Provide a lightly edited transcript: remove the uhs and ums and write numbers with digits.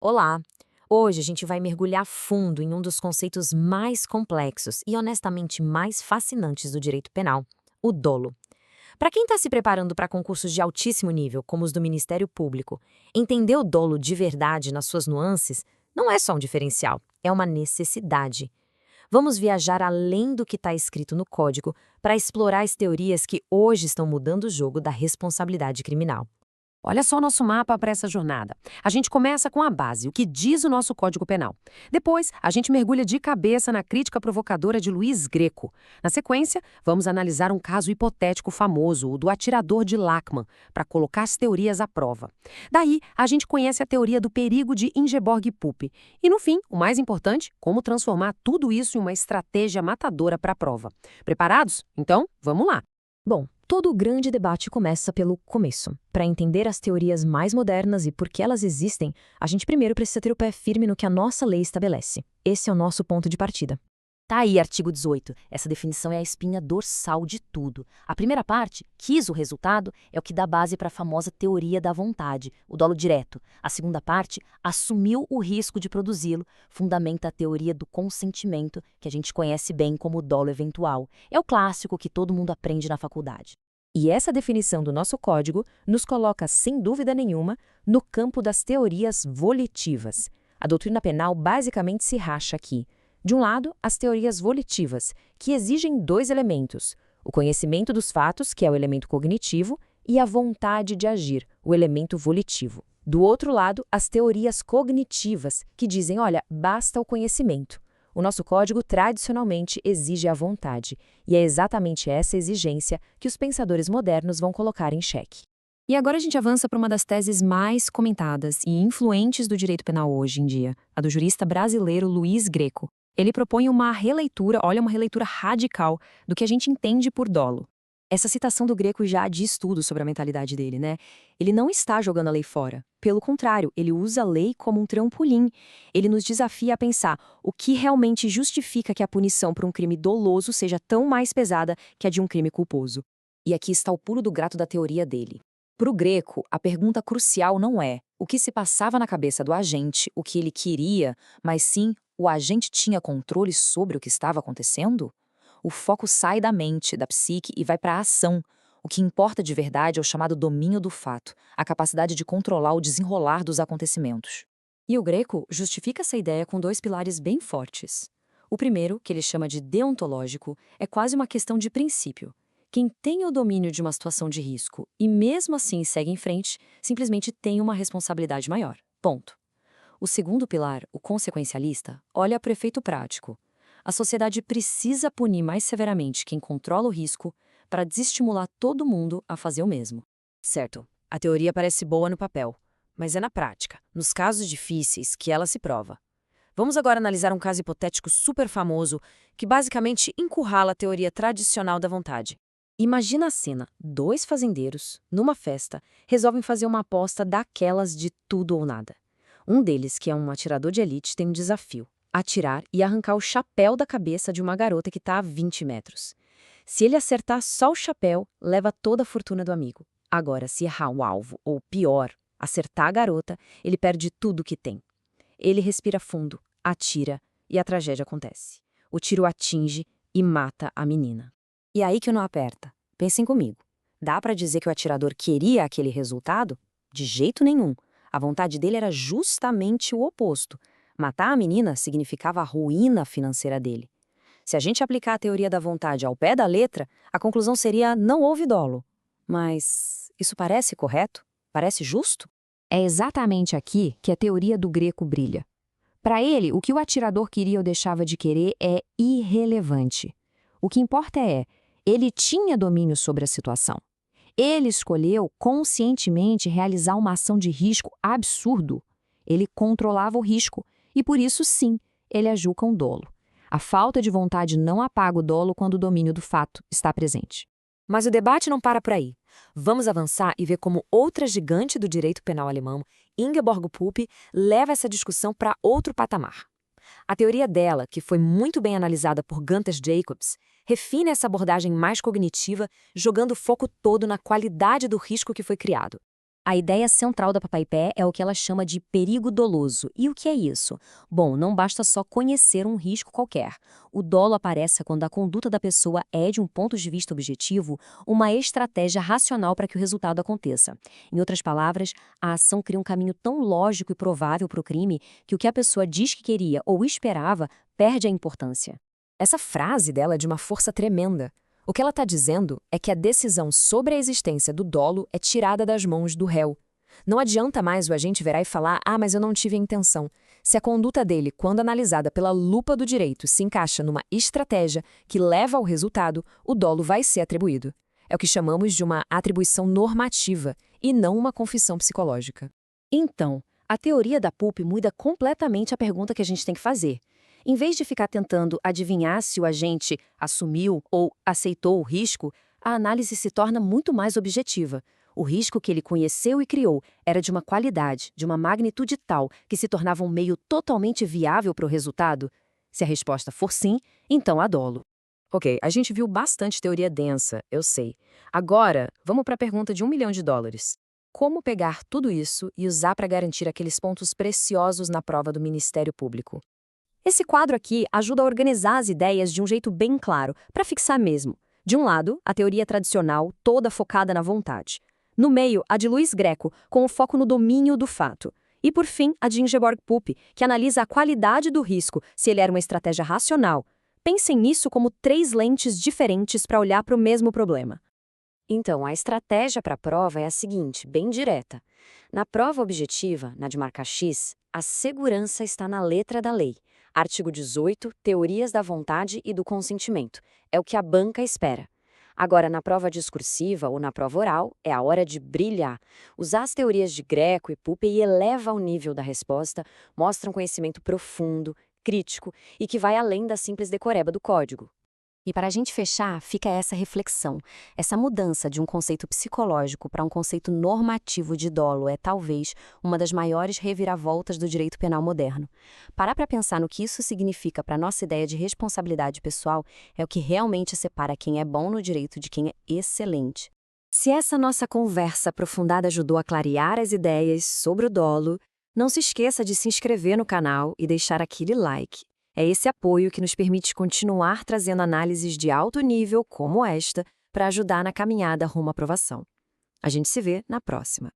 Olá! Hoje a gente vai mergulhar fundo em um dos conceitos mais complexos e honestamente mais fascinantes do direito penal, o dolo. Para quem está se preparando para concursos de altíssimo nível, como os do Ministério Público, entender o dolo de verdade nas suas nuances não é só um diferencial, é uma necessidade. Vamos viajar além do que está escrito no código para explorar as teorias que hoje estão mudando o jogo da responsabilidade criminal. Olha só o nosso mapa para essa jornada. A gente começa com a base, o que diz o nosso Código Penal. Depois, a gente mergulha de cabeça na crítica provocadora de Luiz Greco. Na sequência, vamos analisar um caso hipotético famoso, o do atirador de Lachmann, para colocar as teorias à prova. Daí, a gente conhece a teoria do perigo de Ingeborg-Puppe. E, no fim, o mais importante, como transformar tudo isso em uma estratégia matadora para a prova. Preparados? Então, vamos lá! Bom, todo o grande debate começa pelo começo. Para entender as teorias mais modernas e por que elas existem, a gente primeiro precisa ter o pé firme no que a nossa lei estabelece. Esse é o nosso ponto de partida. Tá aí, artigo 18. Essa definição é a espinha dorsal de tudo. A primeira parte, quis o resultado, é o que dá base para a famosa teoria da vontade, o dolo direto. A segunda parte, assumiu o risco de produzi-lo, fundamenta a teoria do consentimento, que a gente conhece bem como dolo eventual. É o clássico que todo mundo aprende na faculdade. E essa definição do nosso código nos coloca, sem dúvida nenhuma, no campo das teorias volitivas. A doutrina penal basicamente se racha aqui. De um lado, as teorias volitivas, que exigem dois elementos: o conhecimento dos fatos, que é o elemento cognitivo, e a vontade de agir, o elemento volitivo. Do outro lado, as teorias cognitivas, que dizem, olha, basta o conhecimento. O nosso código tradicionalmente exige a vontade, e é exatamente essa exigência que os pensadores modernos vão colocar em xeque. E agora a gente avança para uma das teses mais comentadas e influentes do direito penal hoje em dia, a do jurista brasileiro Luiz Greco. Ele propõe uma releitura, olha, uma releitura radical do que a gente entende por dolo. Essa citação do Greco já diz tudo sobre a mentalidade dele, né? Ele não está jogando a lei fora. Pelo contrário, ele usa a lei como um trampolim. Ele nos desafia a pensar o que realmente justifica que a punição por um crime doloso seja tão mais pesada que a de um crime culposo. E aqui está o pulo do gato da teoria dele. Para o Greco, a pergunta crucial não é o que se passava na cabeça do agente, o que ele queria, mas sim o agente tinha controle sobre o que estava acontecendo? O foco sai da mente, da psique e vai para a ação. O que importa de verdade é o chamado domínio do fato, a capacidade de controlar o desenrolar dos acontecimentos. E o Greco justifica essa ideia com dois pilares bem fortes. O primeiro, que ele chama de deontológico, é quase uma questão de princípio. Quem tem o domínio de uma situação de risco e mesmo assim segue em frente, simplesmente tem uma responsabilidade maior. Ponto. O segundo pilar, o consequencialista, olha para o efeito prático. A sociedade precisa punir mais severamente quem controla o risco para desestimular todo mundo a fazer o mesmo. Certo, a teoria parece boa no papel, mas é na prática, nos casos difíceis, que ela se prova. Vamos agora analisar um caso hipotético super famoso que basicamente encurrala a teoria tradicional da vontade. Imagina a cena: dois fazendeiros, numa festa, resolvem fazer uma aposta daquelas de tudo ou nada. Um deles, que é um atirador de elite, tem um desafio: atirar e arrancar o chapéu da cabeça de uma garota que está a 20 metros. Se ele acertar só o chapéu, leva toda a fortuna do amigo. Agora, se errar o alvo, ou pior, acertar a garota, ele perde tudo o que tem. Ele respira fundo, atira e a tragédia acontece. O tiro atinge e mata a menina. E aí que o nó aperta. Pensem comigo. Dá para dizer que o atirador queria aquele resultado? De jeito nenhum. A vontade dele era justamente o oposto. Matar a menina significava a ruína financeira dele. Se a gente aplicar a teoria da vontade ao pé da letra, a conclusão seria: não houve dolo. Mas isso parece correto? Parece justo? É exatamente aqui que a teoria do Greco brilha. Para ele, o que o atirador queria ou deixava de querer é irrelevante. O que importa é, ele tinha domínio sobre a situação. Ele escolheu conscientemente realizar uma ação de risco absurdo. Ele controlava o risco e, por isso, sim, ele agiu com dolo. A falta de vontade não apaga o dolo quando o domínio do fato está presente. Mas o debate não para por aí. Vamos avançar e ver como outra gigante do direito penal alemão, Ingeborg Puppe, leva essa discussão para outro patamar. A teoria dela, que foi muito bem analisada por Gunther Jacobs, refina essa abordagem mais cognitiva, jogando o foco todo na qualidade do risco que foi criado. A ideia central da Papaipé é o que ela chama de perigo doloso. E o que é isso? Bom, não basta só conhecer um risco qualquer. O dolo aparece quando a conduta da pessoa é, de um ponto de vista objetivo, uma estratégia racional para que o resultado aconteça. Em outras palavras, a ação cria um caminho tão lógico e provável para o crime que o que a pessoa diz que queria ou esperava perde a importância. Essa frase dela é de uma força tremenda. O que ela está dizendo é que a decisão sobre a existência do dolo é tirada das mãos do réu. Não adianta mais o agente virar e falar: "Ah, mas eu não tive a intenção". Se a conduta dele, quando analisada pela lupa do direito, se encaixa numa estratégia que leva ao resultado, o dolo vai ser atribuído. É o que chamamos de uma atribuição normativa e não uma confissão psicológica. Então, a teoria da PUP muda completamente a pergunta que a gente tem que fazer. Em vez de ficar tentando adivinhar se o agente assumiu ou aceitou o risco, a análise se torna muito mais objetiva. O risco que ele conheceu e criou era de uma qualidade, de uma magnitude tal que se tornava um meio totalmente viável para o resultado? Se a resposta for sim, então há dolo. Ok, a gente viu bastante teoria densa, eu sei. Agora, vamos para a pergunta de $1 milhão. Como pegar tudo isso e usar para garantir aqueles pontos preciosos na prova do Ministério Público? Esse quadro aqui ajuda a organizar as ideias de um jeito bem claro, para fixar mesmo. De um lado, a teoria tradicional, toda focada na vontade. No meio, a de Luiz Greco, com o foco no domínio do fato. E, por fim, a de Ingeborg Pupp, que analisa a qualidade do risco, se ele era uma estratégia racional. Pensem nisso como 3 lentes diferentes para olhar para o mesmo problema. Então, a estratégia para a prova é a seguinte, bem direta. Na prova objetiva, na de marca X, a segurança está na letra da lei. Artigo 18, teorias da vontade e do consentimento. É o que a banca espera. Agora, na prova discursiva ou na prova oral, é a hora de brilhar. Usar as teorias de Greco e Pupp e eleva o nível da resposta, mostra um conhecimento profundo, crítico e que vai além da simples decoreba do código. E para a gente fechar, fica essa reflexão. Essa mudança de um conceito psicológico para um conceito normativo de dolo é, talvez, uma das maiores reviravoltas do direito penal moderno. Parar para pensar no que isso significa para a nossa ideia de responsabilidade pessoal é o que realmente separa quem é bom no direito de quem é excelente. Se essa nossa conversa aprofundada ajudou a clarear as ideias sobre o dolo, não se esqueça de se inscrever no canal e deixar aquele like. É esse apoio que nos permite continuar trazendo análises de alto nível como esta para ajudar na caminhada rumo à aprovação. A gente se vê na próxima.